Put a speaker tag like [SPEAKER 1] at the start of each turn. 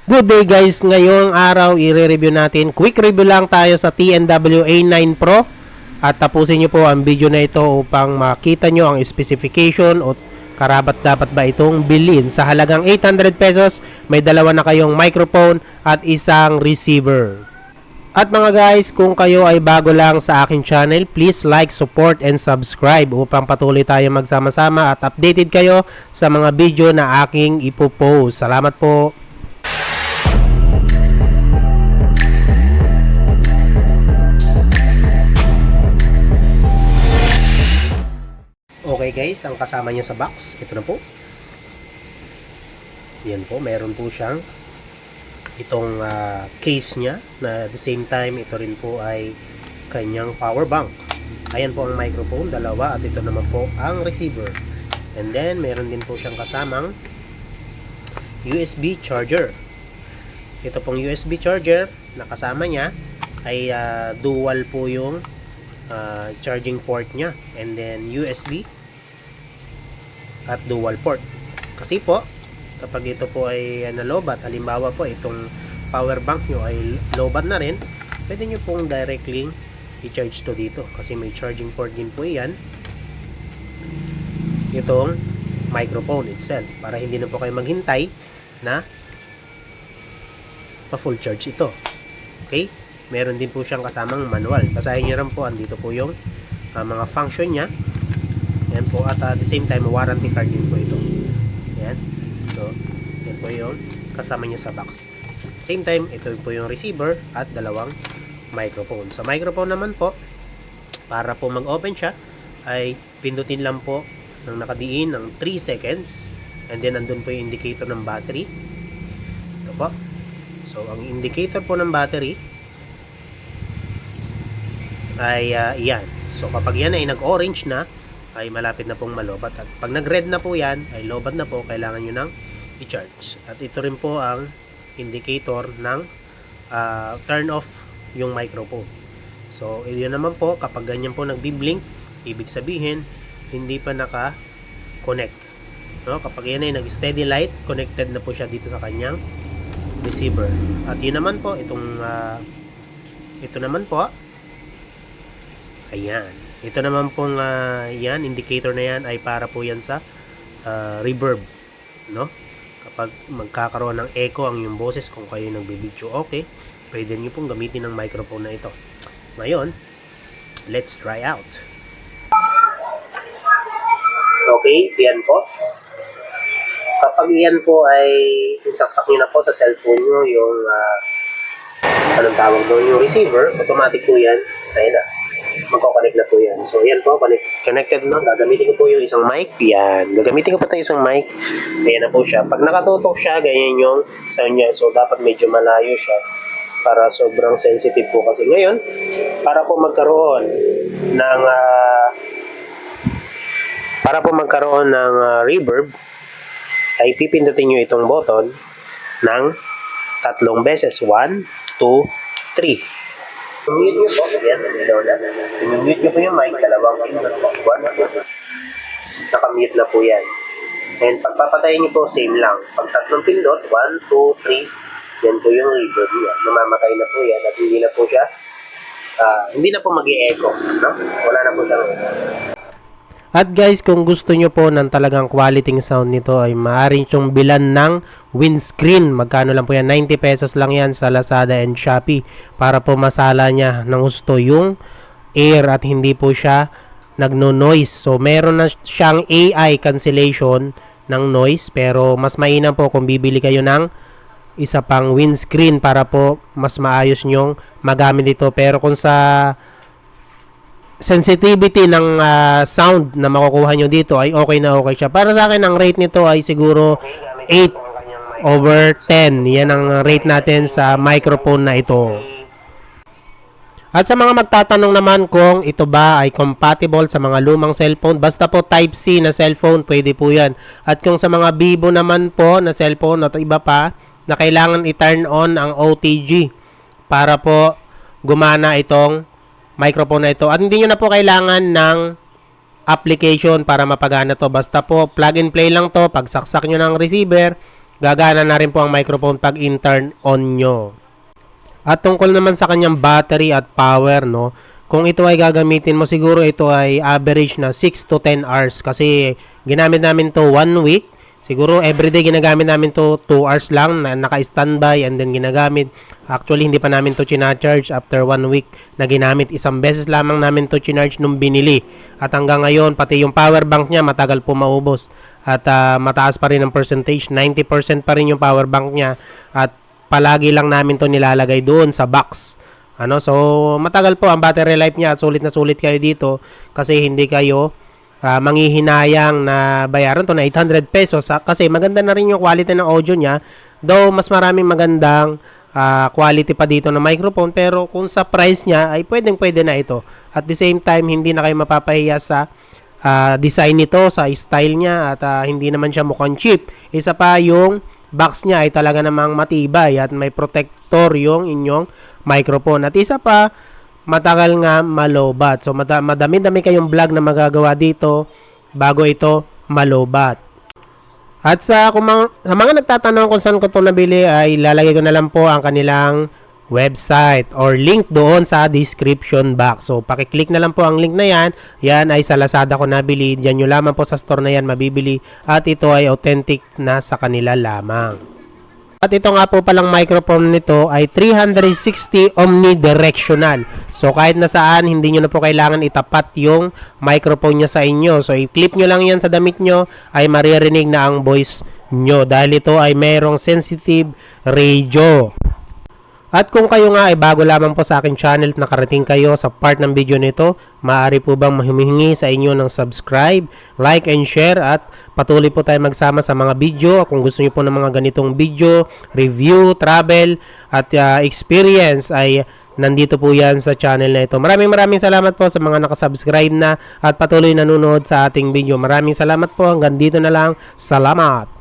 [SPEAKER 1] Good day guys, ngayong araw i-review natin. Quick review lang tayo sa TNW A9 Pro. At tapusin nyo po ang video na ito upang makita nyo ang specification o karapat dapat ba itong bilhin. Sa halagang 800 pesos, may dalawa na kayong microphone at isang receiver. At mga guys, kung kayo ay bago lang sa aking channel, please like, support, and subscribe upang patuloy tayo magsama-sama at updated kayo sa mga video na aking ipopost. Salamat po! Okay guys, ang kasama niya sa box, ito na po. Yan po, meron po siyang itong case niya na at the same time ito rin po ay kanyang power bank. Ayan po ang microphone, dalawa, at ito naman po ang receiver. And then meron din po siyang kasamang USB charger. Ito pong USB charger na kasama niya ay dual po yung charging port niya, and then USB at dual port. Kasi po kapag ito po ay nalobat, halimbawa po itong power bank nyo ay lobat na rin, pwede nyo pong directly i-charge to dito kasi may charging port din po yan itong microphone itself, para hindi na po kayo maghintay na pa full charge ito. Okay, meron din po siyang kasamang manual, basahin nyo rin po, andito po yung mga function nya. Yan po, at the same time warranty card din po ito. Yan, so yan po yung kasama niya sa box. Same time, ito po yung receiver at dalawang microphone. Sa microphone naman po, para po mag-open siya ay pindutin lang po ng nakadiin ng 3 seconds, and then andun po yung indicator ng battery. Ito po, so ang indicator po ng battery ay yan. So kapag yan ay nag-orange na, ay malapit na pong malobat, at pag nag-red na po yan ay lobat na po, kailangan nyo nang i-charge. At ito rin po ang indicator ng turn off yung microphone. So yun naman po, kapag ganyan po nagbi-blink, ibig sabihin hindi pa naka-connect, no? Kapag yan ay nag-steady light, connected na po siya dito sa kanyang receiver. At yun naman po, itong ito naman po, ayan, ito naman pong yan, indicator na yan ay para po yan sa reverb, no? Kapag magkakaroon ng echo ang yung boses kung kayo nagbibideo, okay, pwede nyo pong gamitin ng microphone na ito. Ngayon, let's try out. Okay, yan po. Kapag yan po ay isaksak nyo na po sa cellphone nyo yung anong tawag doon, yung receiver, automatic po yan, ayun na, magkoconnect na po yan. So yan po, connected na. Gagamitin ko po yung isang mic. Yan, gagamitin ko po ito isang mic. Ayan na po siya. Pag nakatutok siya, ganyan yung sound niya. So dapat medyo malayo siya para sobrang sensitive po. Kasi ngayon, para po magkaroon ng reverb, ay pipindutin nyo itong button ng 3 beses. 1, 2, 3. I-mute nyo po. Yan, i-mute nyo po yung mic. Dalawang pindot po. 1, 2. Nakamute na po yan. And pagpapatayin nyo po, same lang. Pag 3 pindot, 1, 2, 3. Yan po yung reverb niya. Namamatay na po yan. At hindi na po siya, hindi na po mag-e-echo. No? Wala na po siya. At guys, kung gusto nyo po ng talagang quality sound nito, ay maaari nyong bilan ng windscreen. Magkano lang po yan? 90 pesos lang yan sa Lazada and Shopee, para po masala niya ng gusto yung air at hindi po siya nagno-noise. So meron na siyang AI cancellation ng noise, pero mas mainam po kung bibili kayo ng isa pang windscreen para po mas maayos nyong magamit ito. Pero kung sa sensitivity ng sound na makukuha nyo dito ay okay na okay siya. Para sa akin, ang rate nito ay siguro 8/10. Yan ang rate natin sa microphone na ito. At sa mga magtatanong naman kung ito ba ay compatible sa mga lumang cellphone, basta po Type-C na cellphone, pwede po yan. At kung sa mga Vivo naman po na cellphone at iba pa, na kailangan i-turn on ang OTG para po gumana itong microphone na ito. At hindi nyo na po kailangan ng application para mapagana to. Basta po plug and play lang to. Pag saksak nyo ng receiver, gagana na rin po ang microphone pag in-turn on nyo. At tungkol naman sa kanyang battery at power, no, kung ito ay gagamitin mo, siguro ito ay average na 6 to 10 hours kasi ginamit namin to 1 week. Siguro everyday ginagamit namin to 2 hours lang na naka-standby and then ginagamit. Actually, hindi pa namin to china-charge after 1 week na ginamit. Isang beses lamang namin to chinarge nung binili. At hanggang ngayon, pati yung power bank niya matagal po maubos. At mataas pa rin ang percentage. 90% pa rin yung power bank niya. At palagi lang namin to nilalagay doon sa box. So matagal po ang battery life niya at sulit na sulit kayo dito kasi hindi kayo manghihinayang na bayaran to na 800 pesos kasi maganda na rin yung quality ng audio niya, though mas maraming magandang quality pa dito ng microphone, pero kung sa price niya ay pwede na ito. At the same time, hindi na kayo mapapahiya sa design nito, sa style niya, at hindi naman siya mukhang cheap. Isa pa, yung box niya ay talaga namang matibay at may protector yung inyong microphone. At isa pa, matagal nga malobat. So madami-dami kayong vlog na magagawa dito bago ito malobat. At sa mga nagtatanong kung saan ko ito nabili, ay lalagay ko na lang po ang kanilang website or link doon sa description box. So pakiclick na lang po ang link na yan. Yan ay sa Lazada ko nabili. Diyan nyo lamang po sa store na yan mabibili. At ito ay authentic na sa kanila lamang. At ito nga po palang microphone nito ay 360 omnidirectional. So kahit nasaan, hindi nyo na po kailangan itapat yung microphone niya sa inyo. So i-clip nyo lang yan sa damit nyo, ay maririnig na ang voice nyo. Dahil ito ay merong sensitive radio. At kung kayo nga ay bago lamang po sa aking channel at nakarating kayo sa part ng video nito, maaari po bang humihingi sa inyo ng subscribe, like and share at patuloy po tayo magsama sa mga video. Kung gusto niyo po ng mga ganitong video, review, travel at experience ay nandito po yan sa channel na ito. Maraming salamat po sa mga nakasubscribe na at patuloy nanonood sa ating video. Maraming salamat po. Hanggang dito na lang. Salamat!